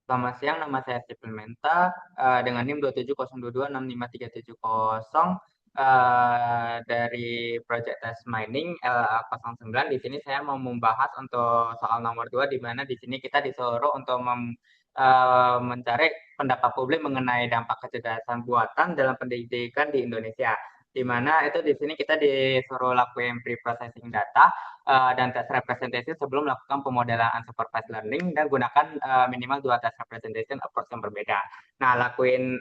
Selamat siang, nama saya Suplementa dengan NIM 2702265370 dari Project Test Mining LA09. Di sini saya mau membahas untuk soal nomor 2 di mana di sini kita disuruh untuk mencari pendapat publik mengenai dampak kecerdasan buatan dalam pendidikan di Indonesia. Di mana itu di sini kita disuruh lakuin pre-processing data dan tes representation sebelum melakukan pemodelan unsupervised learning dan gunakan minimal 2 tes representation approach yang berbeda. Nah, lakuin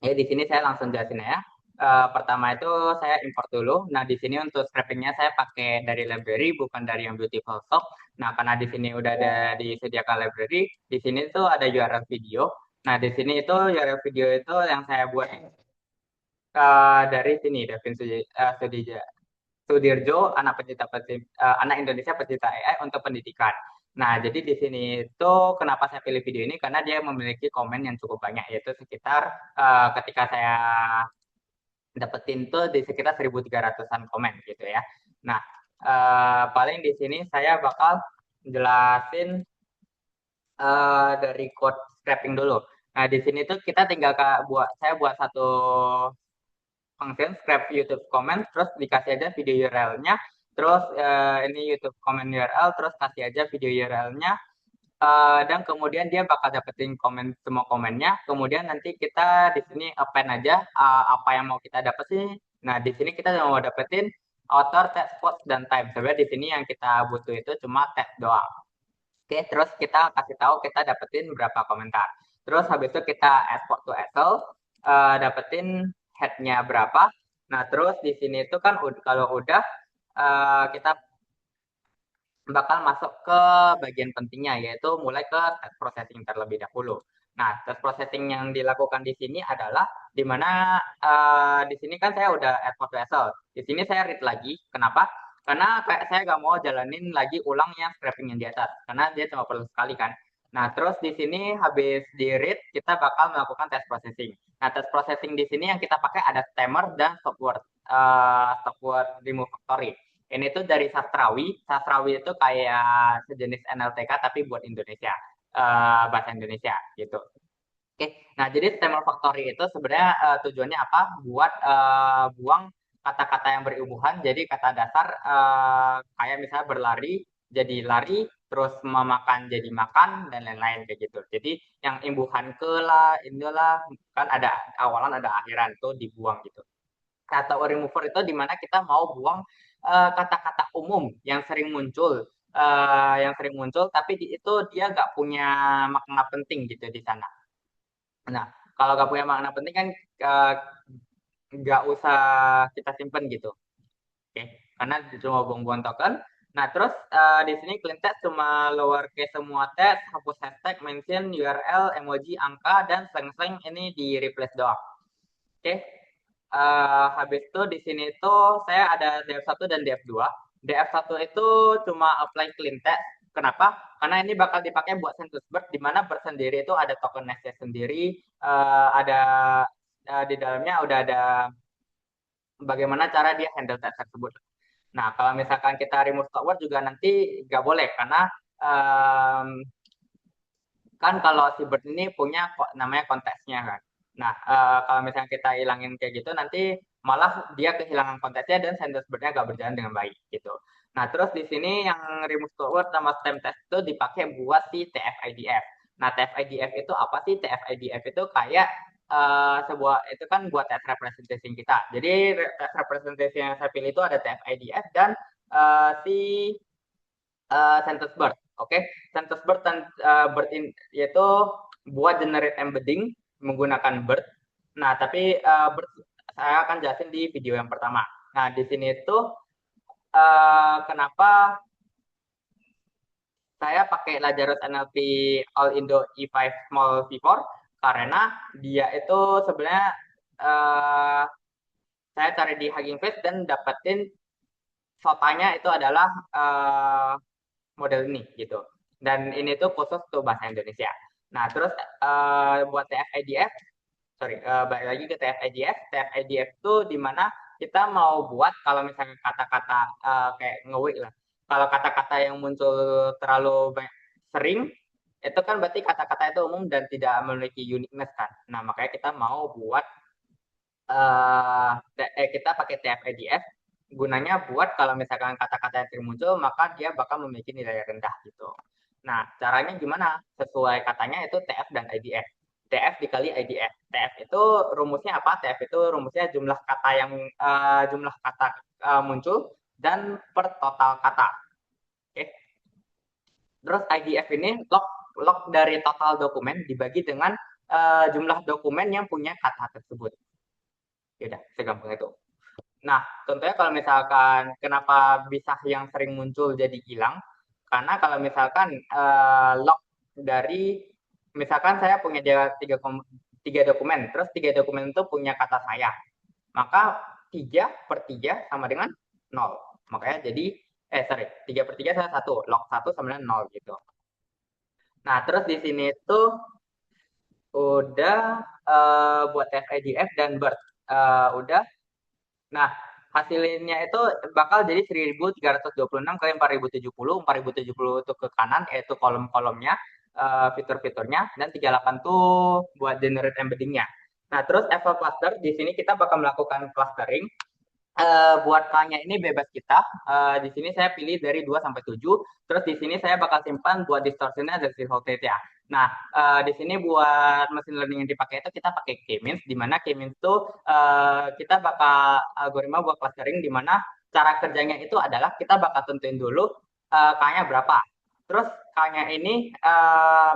ya di sini saya langsung jelasin ya. Pertama itu saya import dulu. Nah, di sini untuk scrapingnya saya pakai dari library, bukan dari yang Beautiful Shop. Nah, karena di sini udah ada disediakan library, di sini tuh ada URL video. Nah, di sini itu URL video itu yang saya buat dari sini, Davin Sudirjo, anak Indonesia pecinta AI untuk pendidikan. Nah, jadi di sini itu kenapa saya pilih video ini karena dia memiliki komen yang cukup banyak, yaitu sekitar ketika saya dapetin tuh di sekitar 1.300-an komen gitu ya. Nah, paling di sini saya bakal jelasin dari code scraping dulu. Nah, di sini tuh kita tinggal saya buat satu function scrap YouTube comment, terus dikasih aja video URL-nya, terus ini YouTube comment URL, terus kasih aja video URL-nya, dan kemudian dia bakal dapetin komen semua komennya. Kemudian nanti kita di sini append aja apa yang mau kita dapetin. Nah, di sini kita mau dapetin author, text, quotes, dan time. Sebenarnya di sini yang kita butuh itu cuma text doang. Oke, terus kita kasih tahu kita dapetin berapa komentar. Terus habis itu kita export to Excel, dapetin headnya berapa. Nah, terus di sini itu kan kalau udah kita bakal masuk ke bagian pentingnya, yaitu mulai ke test processing terlebih dahulu. Nah, test processing yang dilakukan di sini adalah di mana di sini kan saya udah export to Excel. Di sini saya read lagi. Kenapa? Karena kayak saya nggak mau jalanin lagi ulang yang scraping yang di atas, karena dia cuma perlu sekali kan. Nah, terus di sini habis di read, kita bakal melakukan test processing. Nah, test processing di sini yang kita pakai ada stammer dan stop word remove factory. Ini tuh dari Sastrawi. Sastrawi itu kayak sejenis NLTK tapi buat Indonesia, bahasa Indonesia gitu. Oke, nah jadi stemmer factory itu sebenarnya tujuannya apa? Buat buang kata-kata yang berhubungan. Jadi kata dasar kayak misalnya berlari jadi lari, terus memakan jadi makan dan lain-lain kayak gitu. Jadi yang imbuhan ke lah, inilah kan ada awalan ada akhiran tuh dibuang gitu. Atau remover itu di mana kita mau buang kata-kata umum yang sering muncul tapi itu dia nggak punya makna penting gitu di sana. Nah, kalau nggak punya makna penting kan eh, nggak usah kita simpen gitu. Oke, karena cuma buang-buang token. Nah, terus di sini clean text cuma lowercase semua teks, hapus hashtag, mention, URL, emoji, angka, dan slang-slang ini di replace doang. Oke, habis itu di sini tuh saya ada DF1 dan DF2. DF1 itu cuma apply clean text. Kenapa? Karena ini bakal dipakai buat census bird, di mana bird sendiri itu ada token nestnya sendiri, ada di dalamnya udah ada bagaimana cara dia handle text tersebut. Nah, kalau misalkan kita remove keyword juga nanti nggak boleh, karena um, kan kalau si bird ini punya kok namanya konteksnya kan. Nah, kalau misalnya kita hilangin kayak gitu nanti malah dia kehilangan konteksnya dan sentence birdnya nggak berjalan dengan baik gitu. Nah, terus di sini yang remove keyword sama stem test itu dipakai buat si TF-IDF. Nah, TF-IDF itu apa sih? TF-IDF itu kayak sebuah itu kan buat test representation kita. Jadi test representation yang saya pilih itu ada TF-IDF dan si sentence bird. Oke, sentence bird dan yaitu buat generate embedding menggunakan bird. Nah, tapi bird saya akan jelasin di video yang pertama. Nah, di sini itu kenapa saya pakai Lazarus NLP All Indo E5 Small V4 karena dia itu sebenarnya uh, saya cari di Hugging Face dan dapetin sotanya itu adalah model ini gitu. Dan ini tuh khusus tuh bahasa Indonesia. Nah, terus buat TF-IDF, sorry, balik lagi ke TF-IDF. TF-IDF tuh di mana kita mau buat kalau misalnya kata-kata kayak ngewi lah. Kalau kata-kata yang muncul terlalu banyak, sering, Itu kan berarti kata-kata itu umum dan tidak memiliki uniqueness kan. Nah, makanya kita mau buat kita pakai TF-IDF gunanya buat kalau misalkan kata-kata yang sering muncul maka dia bakal memiliki nilai rendah gitu. Nah, caranya gimana? Sesuai katanya itu TF dan IDF. TF dikali IDF. TF itu rumusnya apa? TF itu rumusnya jumlah kata muncul dan per total kata. Oke. Terus IDF ini log dari total dokumen dibagi dengan jumlah dokumen yang punya kata tersebut. Ya udah, segampang itu. Nah, contohnya kalau misalkan kenapa bisa yang sering muncul jadi hilang? Karena kalau misalkan log dari misalkan saya punya tiga dokumen, terus tiga dokumen itu punya kata saya, maka 3/3 sama dengan 0. Makanya jadi, sorry, 3/3 sama 1, log 1 sama dengan 0 gitu. Nah, terus di sini tuh udah buat FIDF dan BERT. Udah. Nah, hasilnya itu bakal jadi 1326 kali 4070. 4070 itu ke kanan, yaitu kolom-kolomnya, fitur-fiturnya, dan 38 tuh buat generate embeddingnya. Nah, terus Apple Cluster, di sini kita bakal melakukan clustering. Buat K-nya ini bebas kita. Di sini saya pilih dari 2 sampai 7. Terus di sini saya bakal simpan buat distortionnya dari Silhouette ya. Nah, di sini buat mesin learning yang dipakai itu kita pakai K-means, di mana K-means itu kita bakal algoritma buat clustering, di mana cara kerjanya itu adalah kita bakal tentuin dulu K-nya berapa. Terus K-nya ini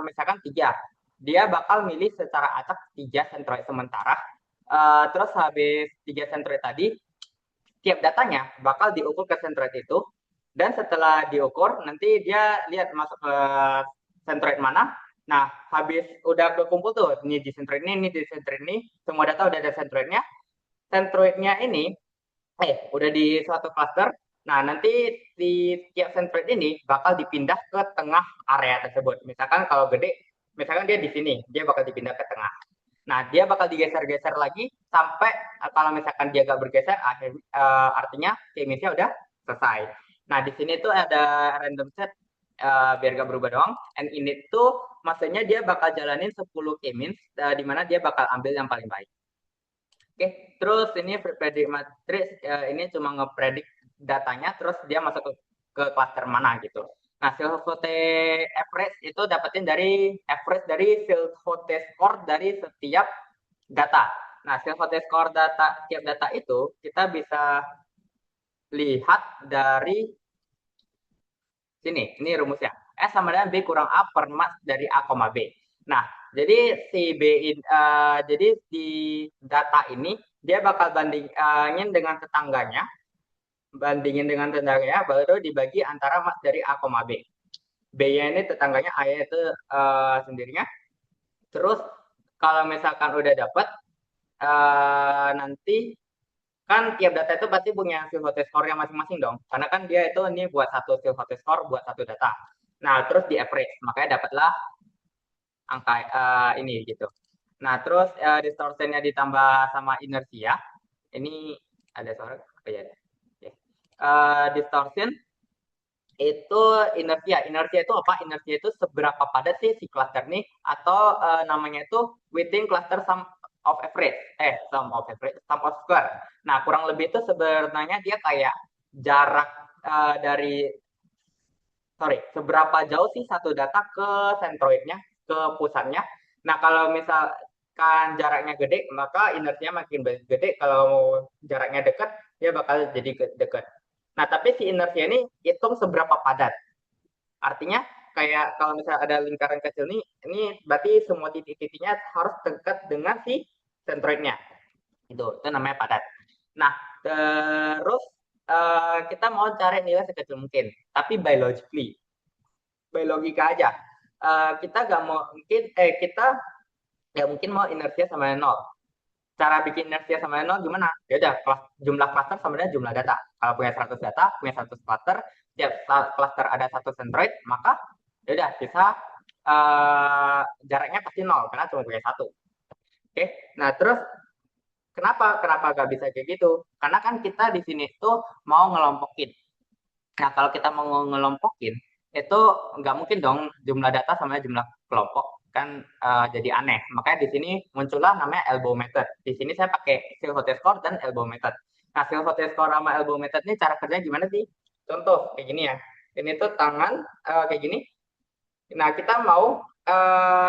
misalkan 3. Dia bakal milih secara acak 3 centroid sementara. Terus habis 3 centroid tadi, tiap datanya bakal diukur ke centroid itu, dan setelah diukur nanti dia lihat masuk ke centroid mana. Nah, habis udah kekumpul tuh, ini di centroid ini di centroid ini, semua data udah ada centroidnya. Centroidnya ini udah di suatu cluster. Nah, nanti di tiap centroid ini bakal dipindah ke tengah area tersebut. Misalkan kalau gede, misalkan dia di sini, dia bakal dipindah ke tengah. Nah, dia bakal digeser-geser lagi sampai kalau misalkan dia gak bergeser, artinya k-meansnya udah selesai. Nah, di sini tuh ada random set biar gak berubah doang. And init tuh maksudnya dia bakal jalanin 10 k-means di mana dia bakal ambil yang paling baik. Oke, terus ini predict matrix ini cuma ngepredik datanya, terus dia masuk ke cluster mana gitu. Nah, Silhouette average itu dapetin dari average dari Silhouette score dari setiap data. Nah, Silhouette score tiap data itu kita bisa lihat dari sini. Ini rumusnya. S sama dengan B kurang A per max dari A, B. Nah, jadi si jadi di data ini dia bakal bandingin dengan tetangganya, baru dibagi antara max dari A, B. B-nya ini tetangganya, A-nya itu sendirinya. Terus kalau misalkan udah dapat, nanti kan tiap data itu pasti punya Silhouette score yang masing-masing dong. Karena kan dia itu ini buat satu Silhouette score buat satu data. Nah, terus di average, makanya dapatlah angka ini gitu. Nah, terus distortionnya ditambah sama inersia. Ini ada suara apa ya? Okay. Distortion itu inersia. Inersia itu apa? Inersia itu seberapa padat sih si cluster ini, atau namanya itu within cluster sum of average. Sum of square. Nah, kurang lebih itu sebenarnya dia kayak jarak dari seberapa jauh sih satu data ke centroidnya, ke pusatnya. Nah, kalau misalkan jaraknya gede, maka inersinya makin gede. Kalau jaraknya dekat, dia bakal jadi dekat. Nah, tapi si inersia ini hitung seberapa padat. Artinya, kayak kalau misalnya ada lingkaran kecil ini berarti semua titik-titiknya harus dekat dengan si centroidnya. Itu namanya padat. Nah, terus kita mau cari nilai sekecil mungkin, tapi by logika aja. Kita gak mau mungkin kita ya mungkin mau inersia sama dengan 0. Cara bikin inersia sama dengan 0 gimana? Ya udah, jumlah cluster sama dengan jumlah data. Kalau punya 100 data, punya 100 cluster, setiap cluster ada satu centroid, maka ya udah bisa jaraknya pasti 0 karena cuma punya satu. Oke. Nah, terus kenapa gak bisa kayak gitu? Karena kan kita di sini tuh mau ngelompokin. Nah, kalau kita mau ngelompokin, itu nggak mungkin dong jumlah data sama jumlah kelompok kan, jadi aneh. Makanya di sini muncullah namanya elbow method. Di sini saya pakai silhouette score dan elbow method. Nah, silhouette score sama elbow method ini cara kerjanya gimana sih? Contoh kayak gini ya. Ini tuh tangan kayak gini. Nah, kita mau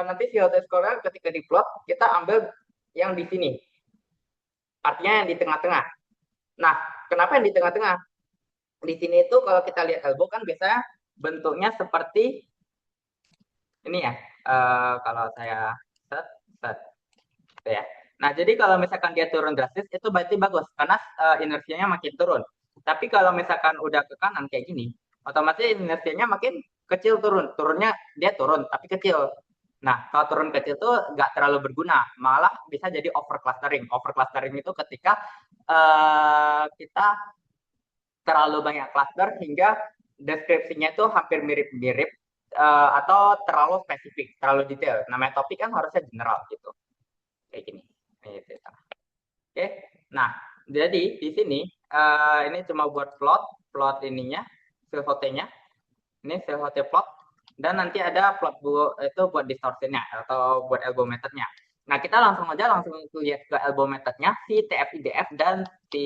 nanti silhouette score ketika diplot, kita ambil yang di sini. Artinya yang di tengah-tengah. Nah, kenapa yang di tengah-tengah? Di sini itu kalau kita lihat elbow kan biasanya bentuknya seperti ini ya. Kalau saya set set gitu ya. Nah, jadi kalau misalkan dia turun drastis itu berarti bagus karena inersianya makin turun. Tapi kalau misalkan udah ke kanan kayak gini, otomatis inersianya makin kecil turun. Turunnya dia turun tapi kecil. Nah, kalau turun kecil tuh nggak terlalu berguna, malah bisa jadi over clustering. Over clustering itu ketika kita terlalu banyak cluster hingga deskripsinya itu hampir mirip-mirip atau terlalu spesifik, terlalu detail. Namanya topik kan harusnya general gitu, kayak gini. Gitu. Oke, nah jadi di sini ini cuma buat plot, plot ininya, silhouette-nya, ini silhouette plot, dan nanti ada plot itu buat distortionnya atau buat elbow method-nya. Nah kita langsung aja langsung lihat ke elbow method-nya si TF-IDF dan si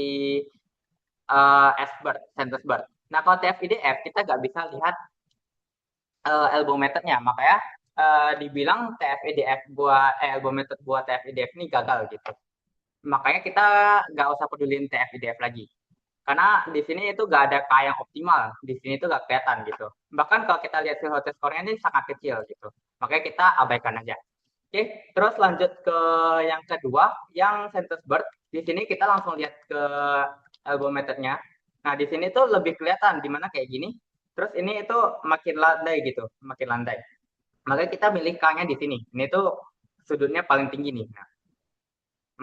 S-Bird, Sentence Bird. Nah kalau TF-IDF kita nggak bisa lihat elbow method-nya, makanya dibilang TF-IDF buat elbow method buat TF-IDF ini gagal gitu. Makanya kita nggak usah peduliin TF-IDF lagi. Karena di sini itu nggak ada K yang optimal. Di sini itu nggak kelihatan gitu. Bahkan kalau kita lihat silhouette score-nya ini sangat kecil gitu. Makanya kita abaikan aja. Oke, terus lanjut ke yang kedua, yang sentence bird. Di sini kita langsung lihat ke elbow method-nya. Nah, di sini tuh lebih kelihatan di mana kayak gini. Terus ini itu makin landai gitu, makin landai. Makanya kita milih K-nya di sini. Ini tuh sudutnya paling tinggi nih. Nah,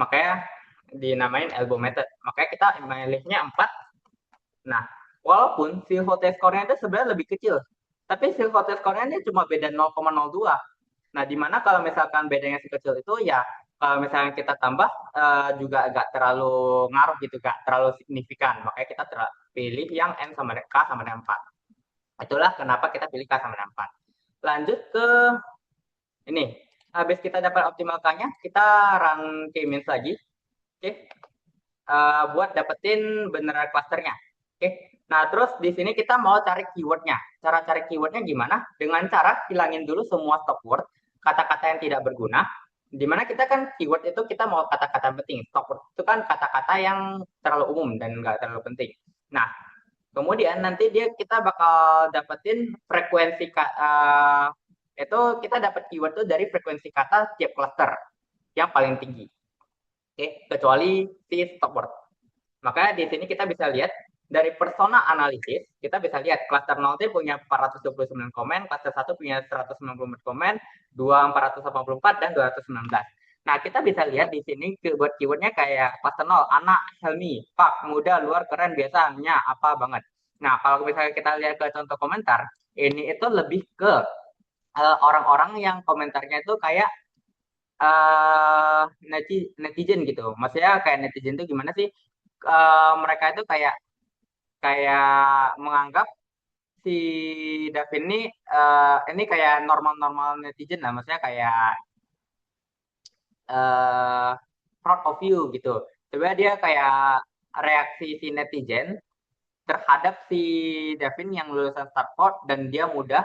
makanya dinamain elbow method. Makanya kita milihnya 4. Nah, walaupun si hot score-nya itu sebenarnya lebih kecil, tapi si hot score-nya ini cuma beda 0,02. Nah, di mana kalau misalkan bedanya sekecil itu ya kalau misalnya kita tambah juga agak terlalu ngaruh gitu, gak terlalu signifikan. Makanya kita pilih yang N sama K sama dengan 4. Itulah kenapa kita pilih K sama dengan 4. Lanjut ke ini. Habis kita dapat optimal K-nya, kita run K-means lagi. Oke, buat dapetin beneran klasternya. Oke. Nah, terus di sini kita mau cari keywordnya. Cara cari keywordnya gimana? Dengan cara hilangin dulu semua stop word, kata-kata yang tidak berguna. Dimana kita kan keyword itu kita mau kata-kata penting. Stop word itu kan kata-kata yang terlalu umum dan nggak terlalu penting. Nah, kemudian nanti kita bakal dapetin frekuensi itu kita dapat keyword itu dari frekuensi kata tiap cluster yang paling tinggi. Oke, kecuali si stop word. Makanya di sini kita bisa lihat dari persona analisis, kita bisa lihat cluster 0 itu punya 429 komen, cluster 1 punya 194 komen, 2 484 dan 219. Nah, kita bisa lihat di sini buat keywordnya kayak cluster 0, anak, Helmi, Pak, muda, luar, keren, biasanya, apa banget. Nah, kalau misalnya kita lihat ke contoh komentar, ini itu lebih ke orang-orang yang komentarnya itu kayak netizen gitu. Maksudnya kayak netizen itu gimana sih? Mereka itu kayak kayak menganggap si Davin ini kayak normal-normal netizen lah, maksudnya kayak uh, proud of you gitu. Sebenarnya dia kayak reaksi si netizen terhadap si Davin yang lulusan Stanford dan dia mudah,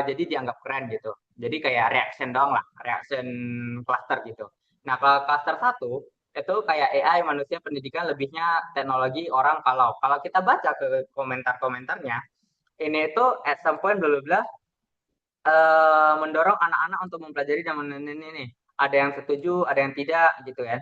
jadi dianggap keren gitu. Jadi kayak reaction dong lah, reaction cluster gitu. Nah kalau cluster satu itu kayak AI manusia pendidikan lebihnya teknologi orang kalau kita baca ke komentar-komentarnya ini itu at some point bla bla bla mendorong anak-anak untuk mempelajari zaman ini. Ada yang setuju, ada yang tidak gitu kan.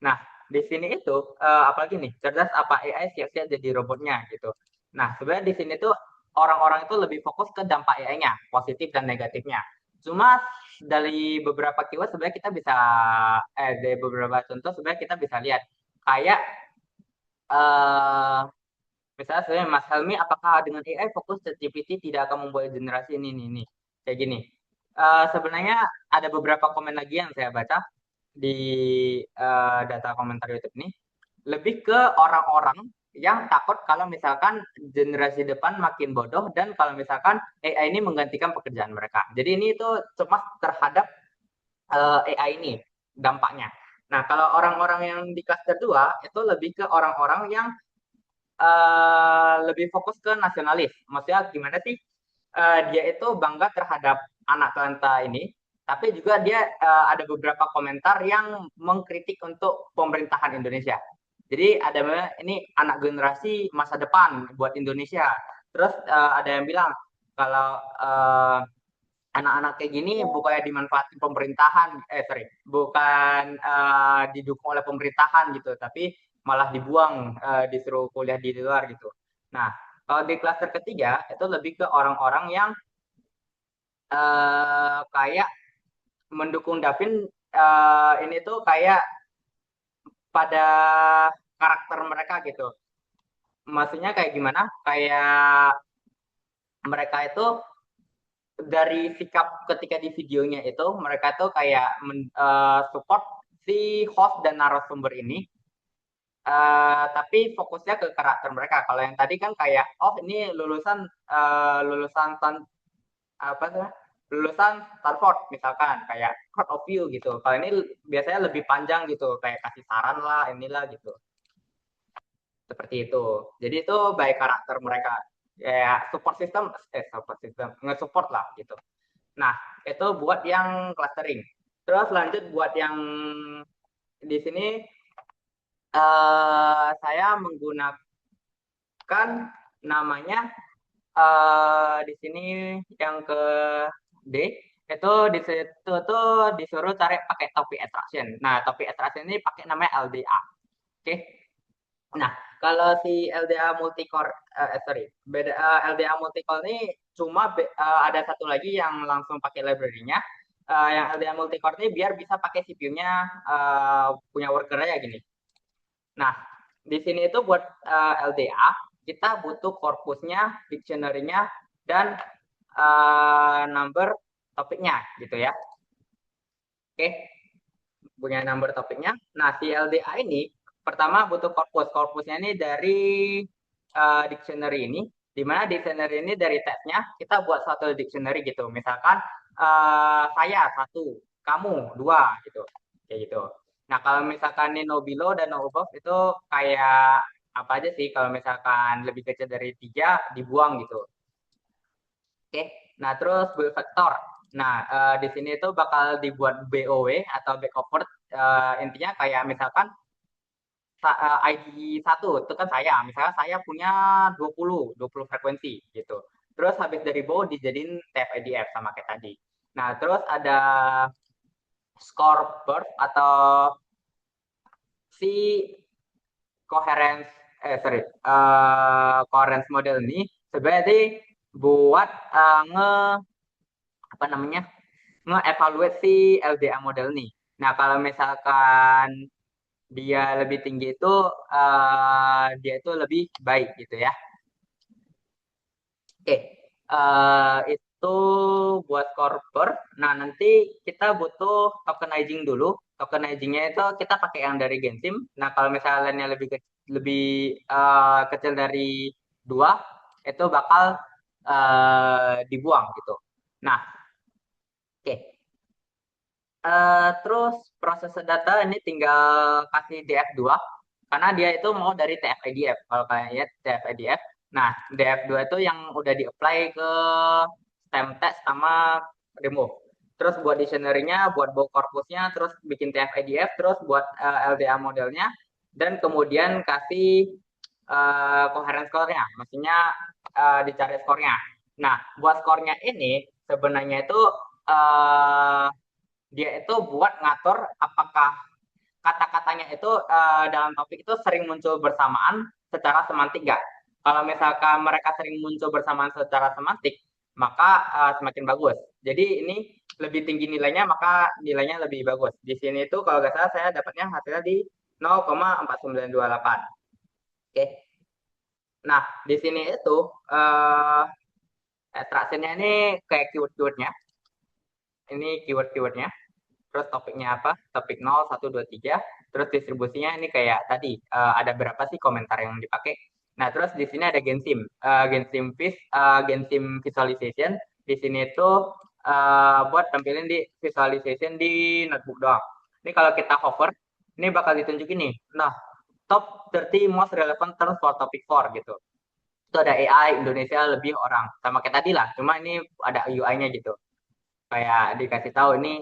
Nah, di sini itu apalagi nih, cerdas apa AI siap-siap jadi robotnya gitu. Nah, sebenarnya di sini tuh orang-orang itu lebih fokus ke dampak AI-nya, positif dan negatifnya. Cuma dari beberapa keyword sebenarnya kita bisa dari beberapa contoh sebenarnya kita bisa lihat kayak eh misalnya sebenarnya Mas Helmi apakah dengan AI fokus ChatGPT tidak akan membuat generasi ini kayak gini. Sebenarnya ada beberapa komen lagi yang saya baca di data komentar YouTube ini lebih ke orang-orang. yang takut kalau misalkan generasi depan makin bodoh dan kalau misalkan AI ini menggantikan pekerjaan mereka. Jadi ini itu cemas terhadap AI ini dampaknya. Nah, kalau orang-orang yang di klaster 2 itu lebih ke orang-orang yang lebih fokus ke nasionalis. Maksudnya gimana sih? Dia itu bangga terhadap anak talenta ini, tapi juga dia ada beberapa komentar yang mengkritik untuk pemerintahan Indonesia. Jadi ini anak generasi masa depan buat Indonesia. Terus ada yang bilang kalau anak-anak kayak gini bukannya dimanfaatin pemerintahan, sorry, bukan didukung oleh pemerintahan gitu, tapi malah dibuang, disuruh kuliah di luar gitu. Nah, kalau di klaster ketiga itu lebih ke orang-orang yang kayak mendukung Davin ini tuh kayak pada karakter mereka gitu. Maksudnya kayak gimana? Kayak mereka itu dari sikap ketika di videonya itu mereka tuh kayak support si host dan narasumber ini tapi fokusnya ke karakter mereka. Kalau yang tadi kan kayak oh ini lulusan lulusan apa tuh lulusan Stanford misalkan kayak court of view gitu. Kalau ini biasanya lebih panjang gitu kayak kasih saran lah inilah gitu. Seperti itu. Jadi itu baik karakter mereka kayak support system nge-support lah gitu. Nah, itu buat yang clustering. Terus lanjut buat yang di sini saya menggunakan namanya di sini yang ke D itu di situ tuh disuruh cari pakai topic attraction. Nah, topic attraction ini pakai namanya LDA. Oke. Nah, kalau si LDA multicore sorry, beda LDA multicore ini cuma ada satu lagi yang langsung pakai library-nya. Yang LDA multicore ini biar bisa pakai CPU-nya punya worker-nya gini. Nah, di sini itu buat LDA kita butuh korpusnya, dictionary-nya, dan number topiknya gitu ya. Oke, punya number topiknya. Nah, si LDA ini pertama butuh korpus. Korpusnya ini dari dictionary ini, di mana dictionary ini dari tab-nya kita buat satu dictionary gitu. Misalkan saya satu, kamu dua gitu, kayak gitu. Nah, kalau misalkan ini no below dan no above itu kayak apa aja sih? Kalau misalkan lebih kecil dari tiga dibuang gitu. Oke, nah terus build vector. Nah, di sini itu bakal dibuat BOW atau back over. Intinya kayak misalkan ID satu itu kan saya, misalnya saya punya 20 frekuensi gitu. Terus habis dari bawah dijadiin TF-IDF sama kayak tadi. Nah, terus ada score birth atau si coherence coherence model ini sebenarnya sih buat apa namanya nge-evaluasi LDA model nih. Nah, kalau misalkan dia lebih tinggi itu dia itu lebih baik gitu ya. Oke, itu buat core. Nah, nanti kita butuh tokenizing dulu. Tokenizingnya itu kita pakai yang dari Gensim. Nah, kalau misalnya lainnya lebih kecil dari dua, itu bakal dibuang gitu. Nah, oke. Terus proses data ini tinggal kasih DF2 karena dia itu mau dari TF-IDF. Kalau kalian lihat TF-IDF. Nah, DF2 itu yang udah di-apply ke stem test sama remove. Terus buat dictionary-nya, buat book corpusnya, terus bikin TF-IDF, terus buat LDA modelnya, dan kemudian kasih coherence score-nya. Maksudnya dicari skornya. Nah, buat skornya ini sebenarnya itu uh, dia itu buat ngatur apakah kata-katanya itu dalam topik itu sering muncul bersamaan secara semantik nggak? Kalau misalkan mereka sering muncul bersamaan secara semantik, maka semakin bagus. Jadi ini lebih tinggi nilainya, maka nilainya lebih bagus. Di sini itu kalau nggak salah saya dapatnya hasilnya di 0,4928. Oke. Nah, di sini itu extractionnya ini kayak keyword-keywordnya. Ini keyword-keywordnya. Terus topiknya apa? Topik 0, 1, 2, 3. Terus distribusinya ini kayak tadi ada berapa sih komentar yang dipakai. Nah, terus di sini ada Gensim, Gensim Visualization. Di sini itu buat tampilin di visualization di notebook doang. Ini kalau kita hover, ini bakal ditunjukin nih. Nah, top 30 most relevant terms for topic 4 gitu. Itu ada AI Indonesia lebih orang. Sama kayak tadi lah, cuma ini ada UI-nya gitu. Kayak dikasih tahu ini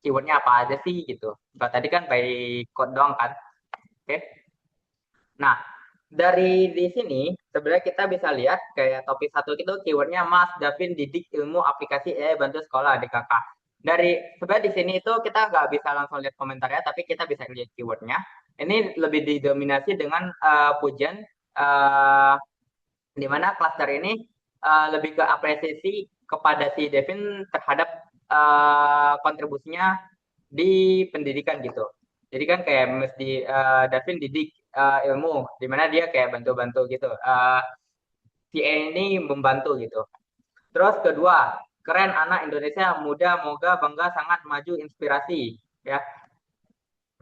keywordnya apa aja sih gitu. Kalau tadi kan by code doang kan. Oke. Nah, dari di sini sebenarnya kita bisa lihat kayak topik satu itu keywordnya Mas Davin Didik Ilmu Aplikasi AI Bantu Sekolah di kakak. Dari sebenarnya di sini itu kita nggak bisa langsung lihat komentarnya, tapi kita bisa lihat keywordnya. Ini lebih didominasi dengan pujian uh, di mana cluster ini lebih ke apresiasi kepada si Devin terhadap kontribusinya di pendidikan gitu. Jadi kan kayak mesti Devin didik ilmu, di mana dia kayak bantu-bantu gitu. TA ini membantu gitu. Terus kedua, keren anak Indonesia muda, moga bangga sangat maju inspirasi ya.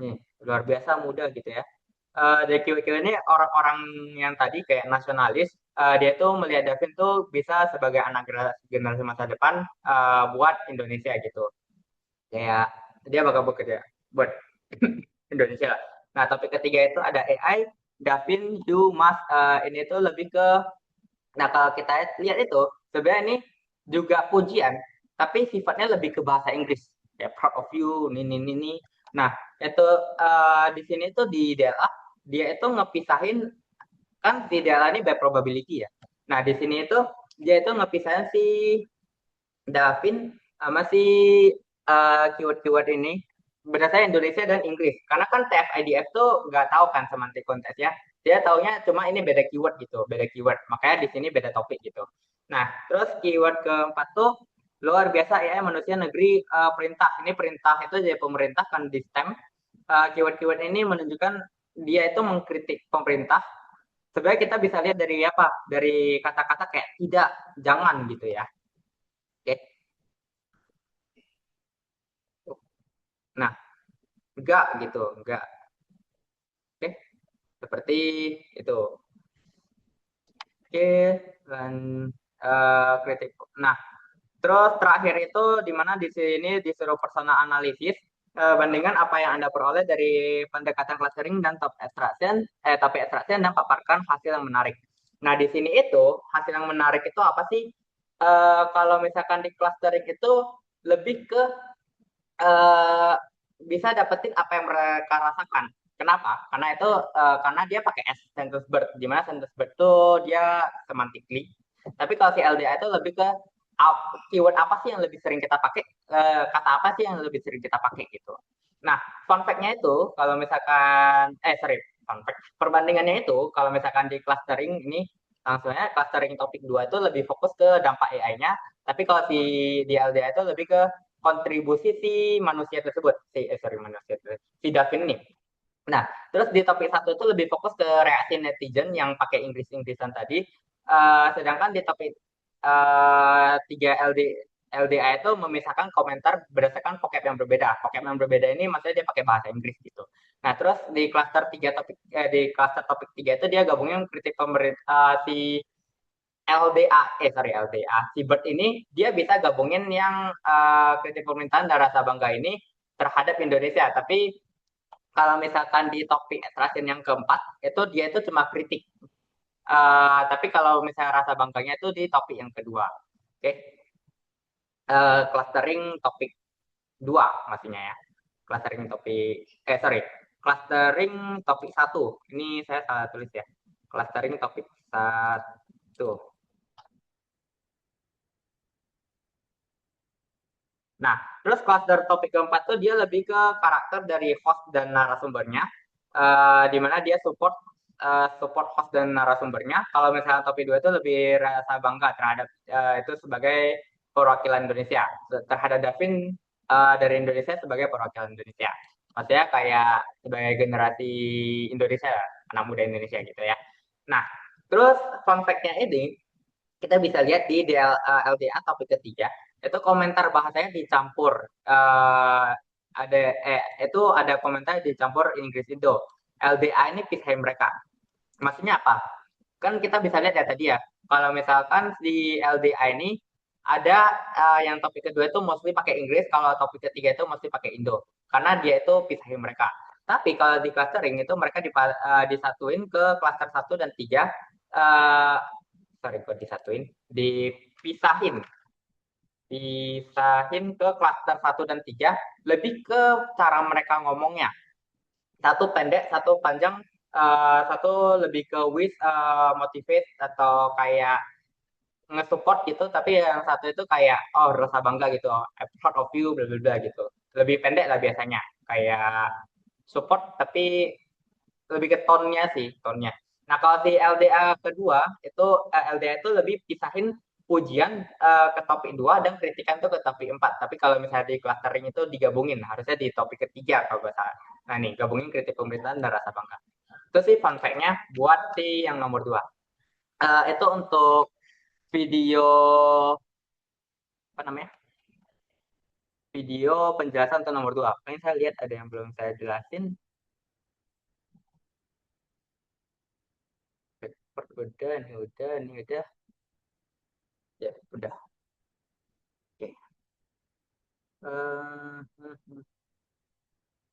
Nih, luar biasa muda gitu ya. Dari Kiwi ini orang-orang yang tadi kayak nasionalis, dia tuh melihat Davin tuh bisa sebagai anak generasi masa depan buat Indonesia gitu. Kayak dia bakal bekerja buat Indonesia. Nah, topik ketiga itu ada AI, Davin, Do, Mas. Ini tuh lebih ke, nah kalau kita lihat itu, sebenarnya ini juga pujian, tapi sifatnya lebih ke bahasa Inggris. Ya, proud of you, ini. Nah, itu di sini tuh di DLA, dia itu ngepisahin, kan di DLA ini by probability ya. Nah, di sini itu dia itu ngepisahin si Davin sama si keyword-keyword ini berdasarkan Indonesia dan Inggris. Karena kan TF-IDF tuh nggak tahu kan semantik konteks ya. Dia taunya cuma ini beda keyword gitu, beda keyword. Makanya di sini beda topik gitu. Nah, terus keyword keempat tuh luar biasa ya manusia negeri perintah. Ini perintah itu jadi pemerintah kan di STEM. Keyword-keyword ini menunjukkan dia itu mengkritik pemerintah. Sebenarnya kita bisa lihat dari apa? Dari kata-kata kayak tidak, jangan gitu ya. Oke. Nah, enggak gitu, enggak. Oke, seperti itu. Oke, dan kritik. Nah, terus terakhir itu di mana di sini disuruh personal analisis bandingkan apa yang Anda peroleh dari pendekatan clustering dan top extraction dan paparkan hasil yang menarik. Nah, di sini itu hasil yang menarik itu apa sih? Kalau misalkan di clustering itu lebih ke eh, bisa dapetin apa yang mereka rasakan. Kenapa? Karena dia pakai sentence bird, di mana sentence bird itu dia semantically. Tapi kalau si LDA itu lebih ke keyword apa sih yang lebih sering kita pakai, kata apa sih yang lebih sering kita pakai gitu. Nah, fun fact-nya itu kalau misalkan sorry, fun fact. Perbandingannya itu kalau misalkan di clustering ini langsungnya clustering topik 2 itu lebih fokus ke dampak AI-nya, tapi kalau di LDA itu lebih ke kontribusi si manusia tersebut, si Davin ini. Nah, terus di topik satu itu lebih fokus ke reaksi netizen yang pakai Inggris-Inggrisan tadi. Sedangkan di topik 3 LDA itu memisahkan komentar berdasarkan vocab yang berbeda. Vocab yang berbeda ini maksudnya dia pakai bahasa Inggris gitu. Nah, terus di cluster 3 topik di cluster topik 3 itu dia gabungin kritik pemerintah si LDA, si Bird ini dia bisa gabungin yang kritik pemerintahan dan rasa bangga ini terhadap Indonesia. Tapi kalau misalkan di topik extraction yang keempat, itu dia itu cuma kritik. Tapi kalau misalnya rasa bangganya itu di topik yang kedua. Oke, clustering topik dua maksudnya ya. Clustering topik, sorry, clustering topik satu. Ini saya salah tulis ya. Clustering topik satu. Nah, terus cluster topik keempat tuh dia lebih ke karakter dari host dan narasumbernya, di mana dia support host dan narasumbernya. Kalau misalnya topik dua itu lebih rasa bangga terhadap itu sebagai perwakilan Indonesia, terhadap Davin dari Indonesia sebagai perwakilan Indonesia. Maksudnya kayak sebagai generasi Indonesia, anak muda Indonesia gitu ya. Nah, terus fun fact-nya ini kita bisa lihat di LDA topik ketiga itu komentar bahasanya dicampur. ada itu ada komentar dicampur Inggris Indo. LDA ini pisahin mereka. Maksudnya apa? Kan kita bisa lihat ya tadi ya, kalau misalkan di LDA ini ada yang topik kedua itu mostly pakai Inggris, kalau topik ketiga itu mostly pakai Indo. Karena dia itu pisahin mereka. Tapi kalau di clustering itu mereka disatuin ke cluster satu dan 3. eh Sorry, kok disatuin? Dipisahin. Pisahin ke cluster satu dan 3 lebih ke cara mereka ngomongnya. Satu pendek, satu panjang, satu lebih ke motivate atau kayak nge-support gitu, tapi yang satu itu kayak oh rasa bangga gitu, oh, I'm proud of you bla bla bla gitu. Lebih pendek lah biasanya, kayak support tapi lebih ke tone-nya sih, tone-nya. Nah, kalau di LDA kedua itu LDA itu lebih pisahin pujian ke topik 2 dan kritikan tuh ke topik 4. Tapi kalau misalnya di clustering itu digabungin, harusnya di topik ketiga kalau nggak salah. Nah, nih gabungin kritik pemerintahan dan rasa bangga. Itu sih fun fact-nya buat si yang nomor 2. Itu untuk video apa namanya? Video penjelasan untuk nomor 2. Paling saya lihat ada yang belum saya jelasin. Udah, nih udah, nih udah. Ya, udah. Oke.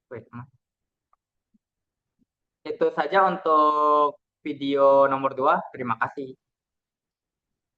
Wait, itu saja untuk video nomor 2. Terima kasih.